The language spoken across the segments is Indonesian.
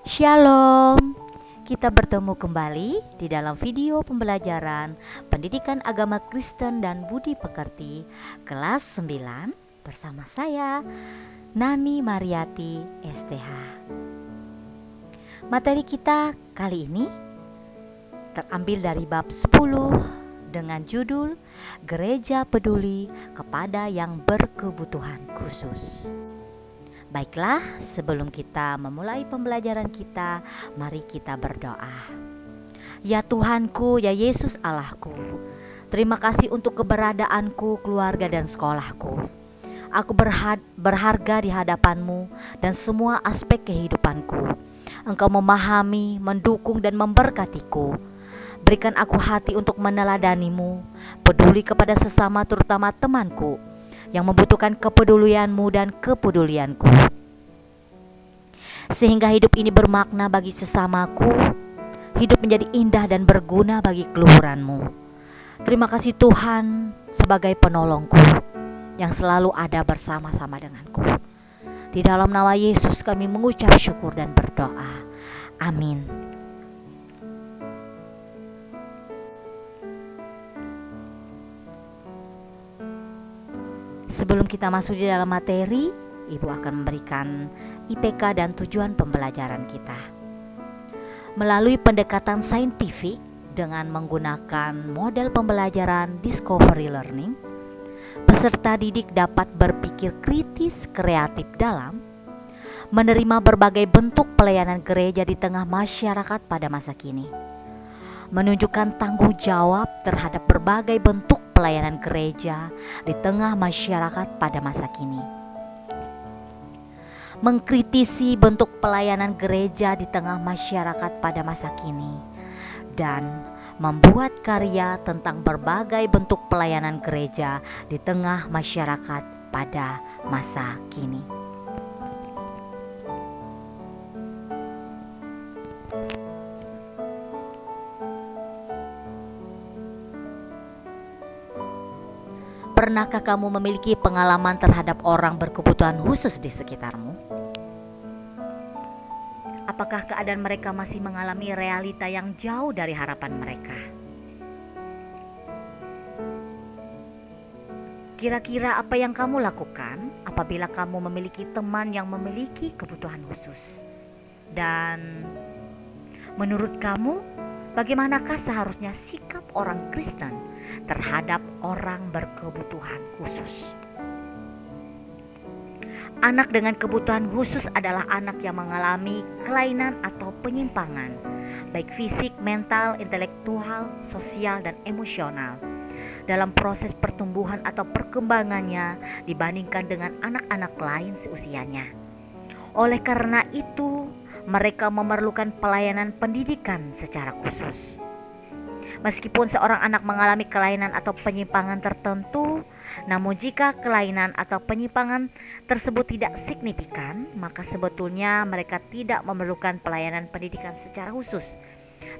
Shalom. Kita bertemu kembali di dalam video pembelajaran Pendidikan Agama Kristen dan Budi Pekerti kelas 9 bersama saya Nani Mariati STH. Materi kita kali ini terambil dari bab 10 dengan judul Gereja Peduli kepada yang berkebutuhan khusus. Baiklah, sebelum kita memulai pembelajaran kita, mari kita berdoa. Ya Tuhanku, ya Yesus Allahku, terima kasih untuk keberadaanku, keluarga dan sekolahku. Aku berharga di hadapan-Mu dan semua aspek kehidupanku. Engkau memahami, mendukung dan memberkatiku. Berikan aku hati untuk meneladani-Mu, peduli kepada sesama terutama temanku yang membutuhkan kepedulian-Mu dan kepedulianku, sehingga hidup ini bermakna bagi sesamaku, hidup menjadi indah dan berguna bagi keluhuran-Mu. Terima kasih Tuhan sebagai penolongku yang selalu ada bersama-sama denganku. Di dalam nama Yesus kami mengucap syukur dan berdoa. Amin. Sebelum kita masuk di dalam materi, Ibu akan memberikan IPK dan tujuan pembelajaran kita. Melalui pendekatan saintifik dengan menggunakan model pembelajaran discovery learning, peserta didik dapat berpikir kritis kreatif dalam menerima berbagai bentuk pelayanan gereja di tengah masyarakat pada masa kini, menunjukkan tanggung jawab terhadap berbagai bentuk pelayanan gereja di tengah masyarakat pada masa kini, mengkritisi bentuk pelayanan gereja di tengah masyarakat pada masa kini, dan membuat karya tentang berbagai bentuk pelayanan gereja di tengah masyarakat pada masa kini. Pernahkah kamu memiliki pengalaman terhadap orang berkebutuhan khusus di sekitarmu? Apakah keadaan mereka masih mengalami realita yang jauh dari harapan mereka? Kira-kira apa yang kamu lakukan apabila kamu memiliki teman yang memiliki kebutuhan khusus? Dan menurut kamu, bagaimanakah seharusnya sikap orang Kristen terhadap orang berkebutuhan khusus? Anak dengan kebutuhan khusus adalah anak yang mengalami kelainan atau penyimpangan, baik fisik, mental, intelektual, sosial, dan emosional dalam proses pertumbuhan atau perkembangannya dibandingkan dengan anak-anak lain seusianya. Oleh karena itu, mereka memerlukan pelayanan pendidikan secara khusus. Meskipun seorang anak mengalami kelainan atau penyimpangan tertentu, namun jika kelainan atau penyimpangan tersebut tidak signifikan, maka sebetulnya mereka tidak memerlukan pelayanan pendidikan secara khusus.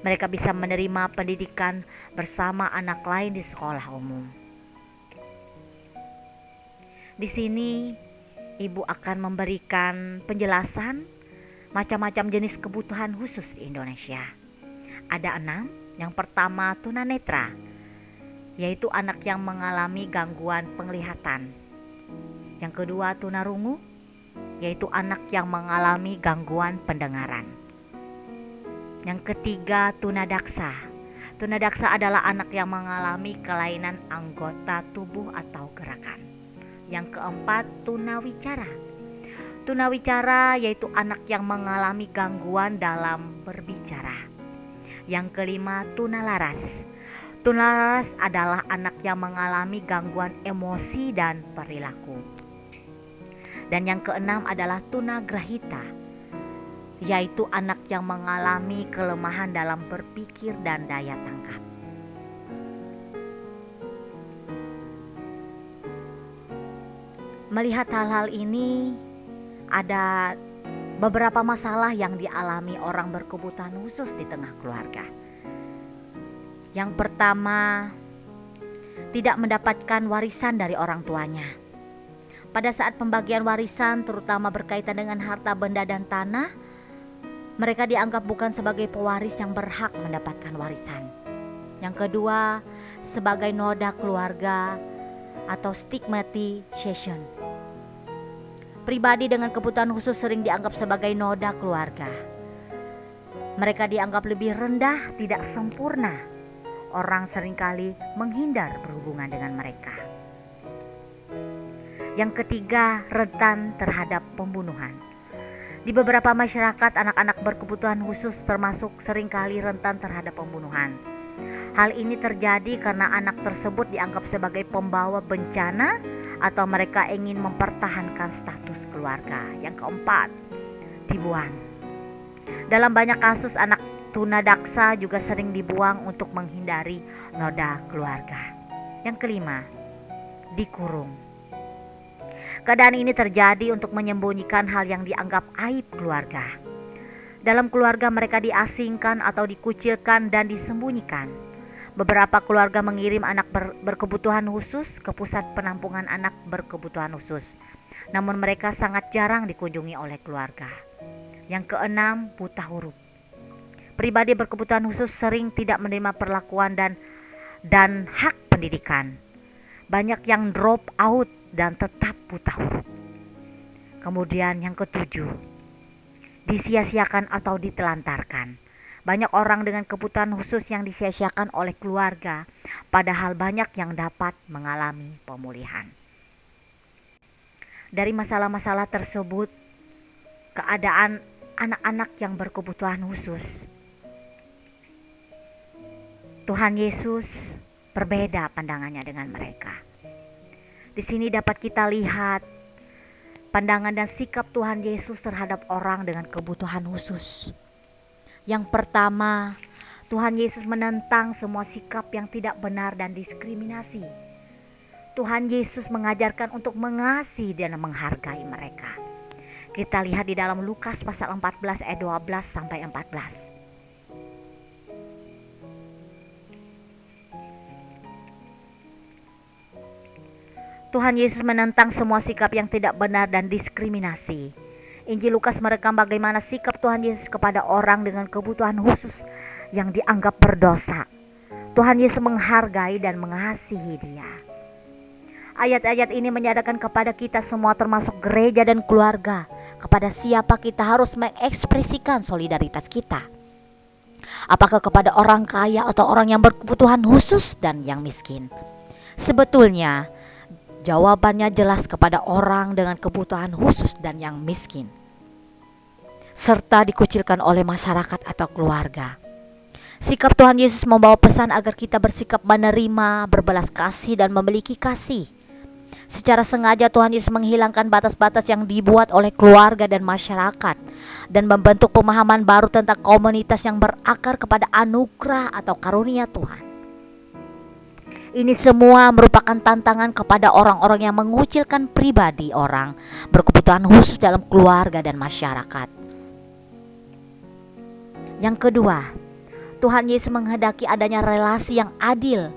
Mereka bisa menerima pendidikan bersama anak lain di sekolah umum. Di sini, Ibu akan memberikan penjelasan macam-macam jenis kebutuhan khusus di Indonesia. Ada 6. Yang pertama, tunanetra, yaitu anak yang mengalami gangguan penglihatan. Yang kedua, tunarungu, yaitu anak yang mengalami gangguan pendengaran. Yang ketiga, tunadaksa. Tunadaksa adalah anak yang mengalami kelainan anggota tubuh atau gerakan. Yang keempat, tunawicara. Tunawicara yaitu anak yang mengalami gangguan dalam berbicara. Yang kelima, tunalaras. Tunalaras adalah anak yang mengalami gangguan emosi dan perilaku. Dan yang keenam adalah tunagrahita, yaitu anak yang mengalami kelemahan dalam berpikir dan daya tangkap. Melihat hal-hal ini, ada beberapa masalah yang dialami orang berkebutuhan khusus di tengah keluarga. Yang pertama, tidak mendapatkan warisan dari orang tuanya. Pada saat pembagian warisan, terutama berkaitan dengan harta benda dan tanah, Mereka dianggap bukan sebagai pewaris yang berhak mendapatkan warisan. Yang kedua, sebagai noda keluarga atau stigmatization. Pribadi dengan kebutuhan khusus sering dianggap sebagai noda keluarga. Mereka dianggap lebih rendah, tidak sempurna. Orang seringkali menghindar berhubungan dengan mereka. Yang ketiga, rentan terhadap pembunuhan. Di beberapa masyarakat, anak-anak berkebutuhan khusus termasuk seringkali rentan terhadap pembunuhan. Hal ini terjadi karena anak tersebut dianggap sebagai pembawa bencana atau mereka ingin mempertahankan status keluarga. Yang keempat, dibuang. Dalam banyak kasus, anak tunadaksa juga sering dibuang untuk menghindari noda keluarga. Yang kelima, dikurung. Keadaan ini terjadi untuk menyembunyikan hal yang dianggap aib keluarga. Dalam keluarga mereka diasingkan atau dikucilkan dan disembunyikan. Beberapa keluarga mengirim anak berkebutuhan khusus ke pusat penampungan anak berkebutuhan khusus. Namun mereka sangat jarang dikunjungi oleh keluarga. Yang keenam, buta huruf. Pribadi berkebutuhan khusus sering tidak menerima perlakuan dan hak pendidikan. Banyak yang drop out dan tetap buta huruf. Kemudian yang ketujuh, disia-siakan atau ditelantarkan. Banyak orang dengan kebutuhan khusus yang disia-siakan oleh keluarga, padahal banyak yang dapat mengalami pemulihan. Dari masalah-masalah tersebut, keadaan anak-anak yang berkebutuhan khusus, Tuhan Yesus berbeda pandangannya dengan mereka. Di sini dapat kita lihat pandangan dan sikap Tuhan Yesus terhadap orang dengan kebutuhan khusus. Yang pertama, Tuhan Yesus menentang semua sikap yang tidak benar dan diskriminasi. Tuhan Yesus mengajarkan untuk mengasihi dan menghargai mereka. Kita lihat di dalam Lukas pasal 14 ayat 12 sampai 14. Tuhan Yesus menentang semua sikap yang tidak benar dan diskriminasi. Injil Lukas merekam bagaimana sikap Tuhan Yesus kepada orang dengan kebutuhan khusus yang dianggap berdosa. Tuhan Yesus menghargai dan mengasihi dia. Ayat-ayat ini menyadarkan kepada kita semua termasuk gereja dan keluarga, kepada siapa kita harus mengekspresikan solidaritas kita. Apakah kepada orang kaya atau orang yang berkebutuhan khusus dan yang miskin? Sebetulnya jawabannya jelas kepada orang dengan kebutuhan khusus dan yang miskin, serta dikucilkan oleh masyarakat atau keluarga. Sikap Tuhan Yesus membawa pesan agar kita bersikap menerima, berbelas kasih, dan memiliki kasih. Secara sengaja Tuhan Yesus menghilangkan batas-batas yang dibuat oleh keluarga dan masyarakat, dan membentuk pemahaman baru tentang komunitas yang berakar kepada anugerah atau karunia Tuhan. Ini semua merupakan tantangan kepada orang-orang yang mengucilkan pribadi orang berkebutuhan khusus dalam keluarga dan masyarakat. Yang kedua, Tuhan Yesus menghendaki adanya relasi yang adil,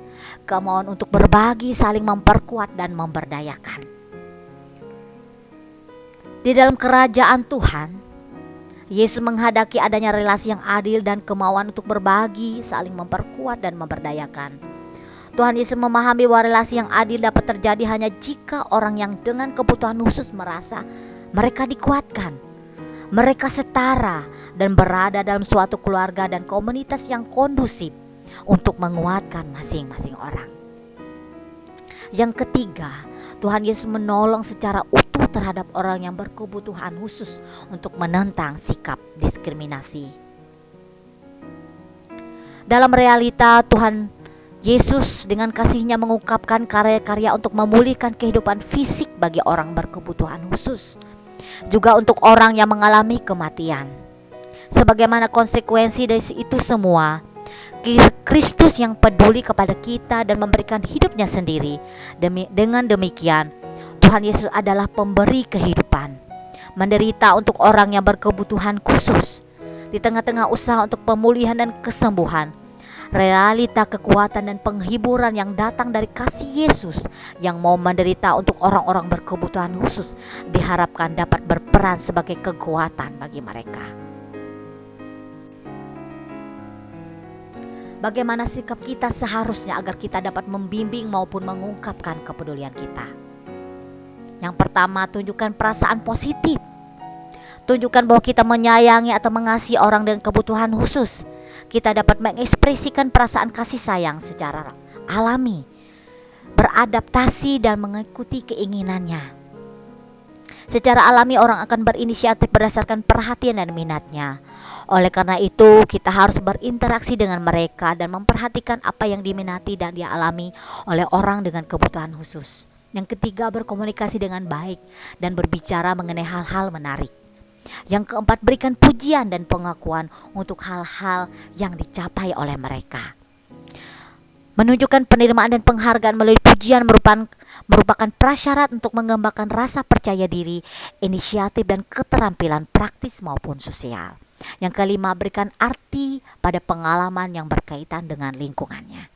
kemauan untuk berbagi, saling memperkuat dan memberdayakan. Di dalam kerajaan Tuhan, Yesus menghendaki adanya relasi yang adil dan kemauan untuk berbagi, saling memperkuat dan memberdayakan. Tuhan Yesus memahami bahwa relasi yang adil dapat terjadi hanya jika orang yang dengan kebutuhan khusus merasa mereka dikuatkan, mereka setara dan berada dalam suatu keluarga dan komunitas yang kondusif untuk menguatkan masing-masing orang. Yang ketiga, Tuhan Yesus menolong secara utuh terhadap orang yang berkebutuhan khusus untuk menentang sikap diskriminasi. Dalam realita, Tuhan Yesus dengan kasih-Nya mengungkapkan karya-karya untuk memulihkan kehidupan fisik bagi orang berkebutuhan khusus, juga untuk orang yang mengalami kematian. Sebagaimana konsekuensi dari itu semua, Kristus yang peduli kepada kita dan memberikan hidupnya sendiri. Dengan demikian, Tuhan Yesus adalah pemberi kehidupan, menderita untuk orang yang berkebutuhan khusus. Di tengah-tengah usaha untuk pemulihan dan kesembuhan, realita kekuatan dan penghiburan yang datang dari kasih Yesus yang mau menderita untuk orang-orang berkebutuhan khusus diharapkan dapat berperan sebagai kekuatan bagi mereka. Bagaimana sikap kita seharusnya agar kita dapat membimbing maupun mengungkapkan kepedulian kita. Yang pertama, tunjukkan perasaan positif. Tunjukkan bahwa kita menyayangi atau mengasihi orang dengan kebutuhan khusus. Kita dapat mengekspresikan perasaan kasih sayang secara alami, beradaptasi dan mengikuti keinginannya. Secara alami orang akan berinisiatif berdasarkan perhatian dan minatnya. Oleh karena itu kita harus berinteraksi dengan mereka dan memperhatikan apa yang diminati dan dialami oleh orang dengan kebutuhan khusus. Yang ketiga, berkomunikasi dengan baik dan berbicara mengenai hal-hal menarik. Yang keempat, berikan pujian dan pengakuan untuk hal-hal yang dicapai oleh mereka. Menunjukkan penerimaan dan penghargaan melalui pujian merupakan prasyarat untuk mengembangkan rasa percaya diri, inisiatif dan keterampilan praktis maupun sosial. Yang kelima, berikan arti pada pengalaman yang berkaitan dengan lingkungannya.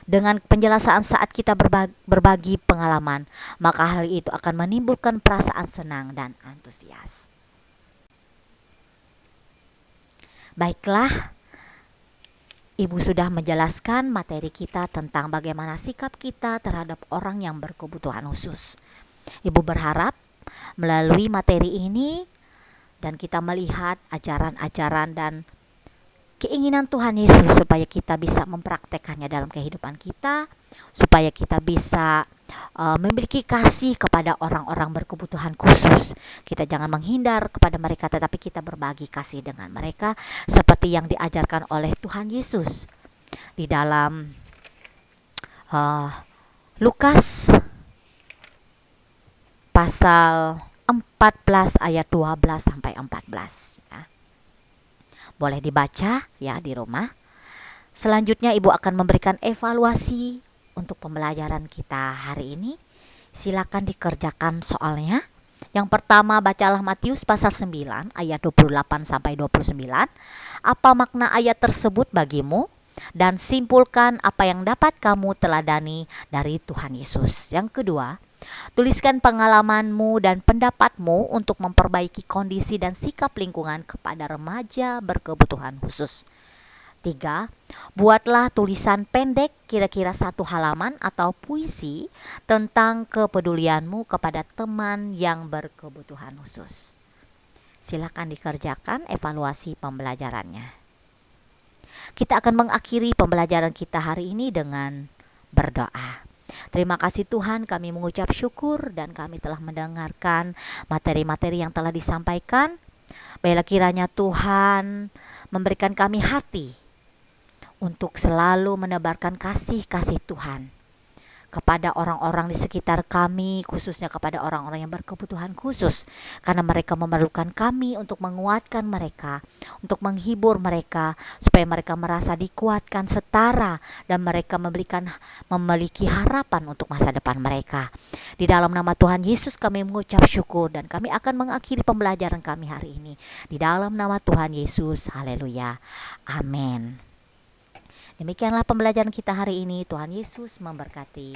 Dengan penjelasan saat kita berbagi pengalaman, maka hal itu akan menimbulkan perasaan senang dan antusias. Baiklah, Ibu sudah menjelaskan materi kita tentang bagaimana sikap kita terhadap orang yang berkebutuhan khusus. Ibu berharap melalui materi ini dan kita melihat ajaran-ajaran dan keinginan Tuhan Yesus supaya kita bisa mempraktekannya dalam kehidupan kita, supaya kita bisa memiliki kasih kepada orang-orang berkebutuhan khusus. Kita jangan menghindar kepada mereka, tetapi kita berbagi kasih dengan mereka seperti yang diajarkan oleh Tuhan Yesus di dalam Lukas pasal 14 ayat 12 sampai 14 ya. Boleh dibaca ya di rumah. Selanjutnya Ibu akan memberikan evaluasi untuk pembelajaran kita hari ini. Silakan dikerjakan soalnya. Yang pertama, bacalah Matius pasal 9 ayat 28 sampai 29. Apa makna ayat tersebut bagimu? Dan simpulkan apa yang dapat kamu teladani dari Tuhan Yesus. Yang kedua, tuliskan pengalamanmu dan pendapatmu untuk memperbaiki kondisi dan sikap lingkungan kepada remaja berkebutuhan khusus. 3. Buatlah tulisan pendek kira-kira 1 halaman atau puisi tentang kepedulianmu kepada teman yang berkebutuhan khusus. Silakan dikerjakan evaluasi pembelajarannya. Kita akan mengakhiri pembelajaran kita hari ini dengan berdoa. Terima kasih Tuhan, kami mengucap syukur dan kami telah mendengarkan materi-materi yang telah disampaikan. Baiklah kiranya Tuhan memberikan kami hati untuk selalu menebarkan kasih-kasih Tuhan kepada orang-orang di sekitar kami, khususnya kepada orang-orang yang berkebutuhan khusus, karena mereka memerlukan kami untuk menguatkan mereka, untuk menghibur mereka, supaya mereka merasa dikuatkan setara dan mereka memiliki harapan untuk masa depan mereka. Di dalam nama Tuhan Yesus kami mengucap syukur dan kami akan mengakhiri pembelajaran kami hari ini. Di dalam nama Tuhan Yesus, haleluya, amin. Demikianlah pembelajaran kita hari ini. Tuhan Yesus memberkati.